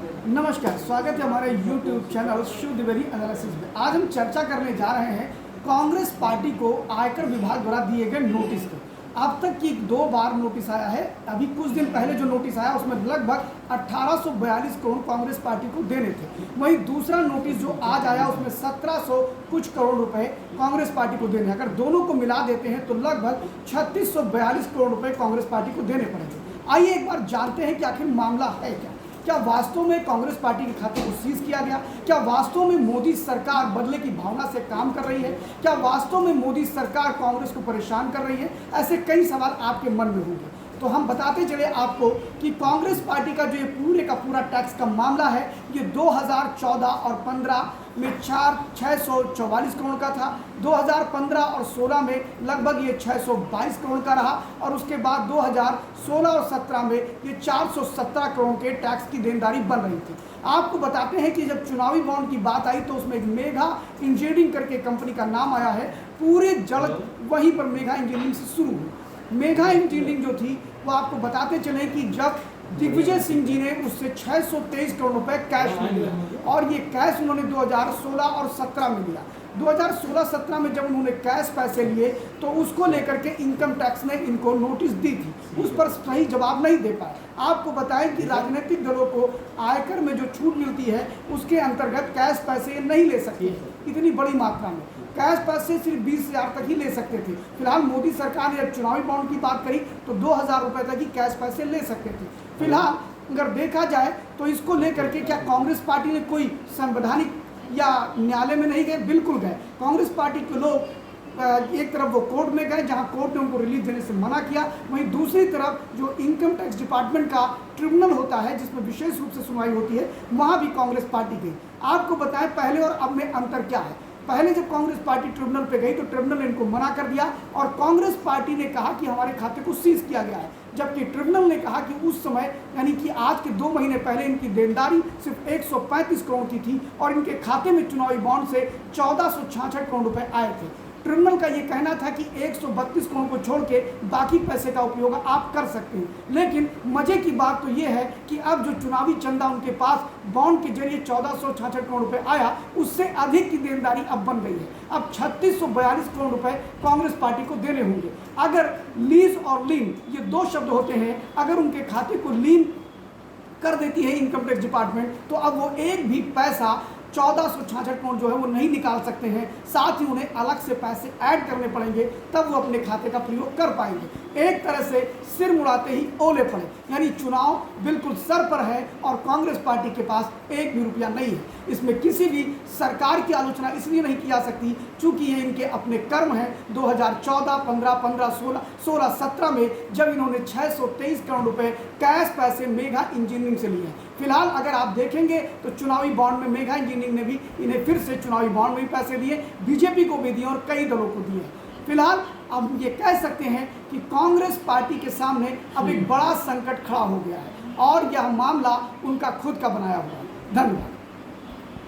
नमस्कार, स्वागत है हमारे YouTube channel Shiv Dwivedi analysis में। आज हम चर्चा करने जा रहे हैं कांग्रेस पार्टी को आयकर विभाग द्वारा दिए गए नोटिस को। अब तक की 2 बार नोटिस आया है। अभी कुछ दिन पहले जो नोटिस आया उसमें लगभग 1842 करोड़ कांग्रेस पार्टी को देने थे। वहीं दूसरा नोटिस जो आज आया उसमें 1700 कुछ करोड़ रुपए कांग्रेस पार्टी को देने। अगर दोनों को मिला देते हैं तो लगभग 3642 करोड़ रुपए कांग्रेस पार्टी को देने पड़ेंगे। आइए एक बार जानते हैं कि आखिर मामला है क्या वास्तव में कांग्रेस पार्टी के खाते को सीज किया गया? क्या वास्तव में मोदी सरकार बदले की भावना से काम कर रही है? क्या वास्तव में मोदी सरकार कांग्रेस को परेशान कर रही है? ऐसे कई सवाल आपके मन में होंगे। तो हम बताते चले आपको कि कांग्रेस पार्टी का जो ये पूरे का पूरा टैक्स का मामला है, ये 2014 और 15 में 644 करोड़ का था। 2015 और 16 में लगभग ये 622 करोड़ का रहा और उसके बाद 2016 और 17 में ये 417 करोड़ के टैक्स की देनदारी बन रही थी। आपको बताते हैं कि जब चुनावी बॉन्ड की बात आई तो उसमें एक मेघा इंजीनियरिंग करके कंपनी का नाम आया है। पूरे जड़ वहीं पर मेघा इंजीनियरिंग से शुरू हुई। मेघा इंजीनियरिंग जो थी वो आपको बताते चले कि जब दिग्विजय सिंह जी ने उससे 623 करोड़ रुपए कैश में लिया और ये कैश उन्होंने 2016 और 17 में लिया। 2016-17 में जब उन्होंने कैश पैसे लिए तो उसको लेकर के इनकम टैक्स ने इनको नोटिस दी थी, उस पर सही जवाब नहीं दे पाए। आपको बताएं कि राजनीतिक दलों को आयकर में जो छूट मिलती है उसके अंतर्गत कैश पैसे नहीं ले सकते इतनी बड़ी मात्रा में। कैश पैसे सिर्फ 20,000 तक ही ले सकते थे। फिलहाल मोदी सरकार ने जब चुनावी बॉन्ड की बात करी तो 2,000 रुपये तक ही कैश पैसे ले सकते थे। फिलहाल अगर देखा जाए तो इसको लेकर के क्या कांग्रेस पार्टी ने कोई संवैधानिक या न्यायालय में नहीं गए? बिल्कुल गए। कांग्रेस पार्टी के लोग एक तरफ वो कोर्ट में गए जहां कोर्ट ने उनको रिलीफ देने से मना किया, वहीं दूसरी तरफ जो इनकम टैक्स डिपार्टमेंट का ट्रिब्यूनल होता है जिसमें विशेष रूप से सुनवाई होती है वहां भी कांग्रेस पार्टी गई। आपको बताएं पहले और अब में अंतर क्या है। पहले जब कांग्रेस पार्टी ट्रिब्यूनल पे गई तो ट्रिब्यूनल ने इनको मना कर दिया और कांग्रेस पार्टी ने कहा कि हमारे खाते को सीज किया गया है, जबकि ट्रिब्यूनल ने कहा कि उस समय यानी कि आज के 2 महीने पहले इनकी देनदारी सिर्फ 135 करोड़ की थी और इनके खाते में चुनावी बॉन्ड से 1466 करोड़ रुपए आए थे। ट्रिब्यूनल का ये कहना था कि 132 करोड़ को छोड़ के बाकी पैसे का उपयोग आप कर सकते हैं, लेकिन मजे की बात तो ये है कि अब जो चुनावी चंदा उनके पास बॉन्ड के जरिए 1466 करोड़ रुपए आया उससे अधिक की देनदारी अब बन गई है। अब 3642 करोड़ रुपए कांग्रेस पार्टी को देने होंगे। अगर लीज और लीन ये 2 शब्द होते हैं, अगर उनके खाते को लीन कर देती है इनकम टैक्स डिपार्टमेंट तो अब वो एक भी पैसा 1466 करोड़ जो है वो नहीं निकाल सकते हैं। साथ ही उन्हें अलग से पैसे ऐड करने पड़ेंगे तब वो अपने खाते का प्रयोग कर पाएंगे। एक तरह से सिर मुड़ाते ही ओले पड़े, यानी चुनाव बिल्कुल सर पर है और कांग्रेस पार्टी के पास एक भी रुपया नहीं है। इसमें किसी भी सरकार की आलोचना इसलिए नहीं की जा सकती क्योंकि ये इनके अपने कर्म हैं। 2014, 15, 16, 17 में जब इन्होंने 623 करोड़ रुपए कैश पैसे मेघा इंजीनियरिंग से लिए। फिलहाल अगर आप देखेंगे तो चुनावी बॉन्ड में मेघा इंजीनियरिंग ने भी इन्हें फिर से चुनावी बॉन्ड में भी पैसे दिए, बीजेपी को भी दिए और कई दलों को दिए। फिलहाल अब ये कह सकते हैं कि कांग्रेस पार्टी के सामने अब एक बड़ा संकट खड़ा हो गया है और यह मामला उनका खुद का बनाया हुआ है। धन्यवाद।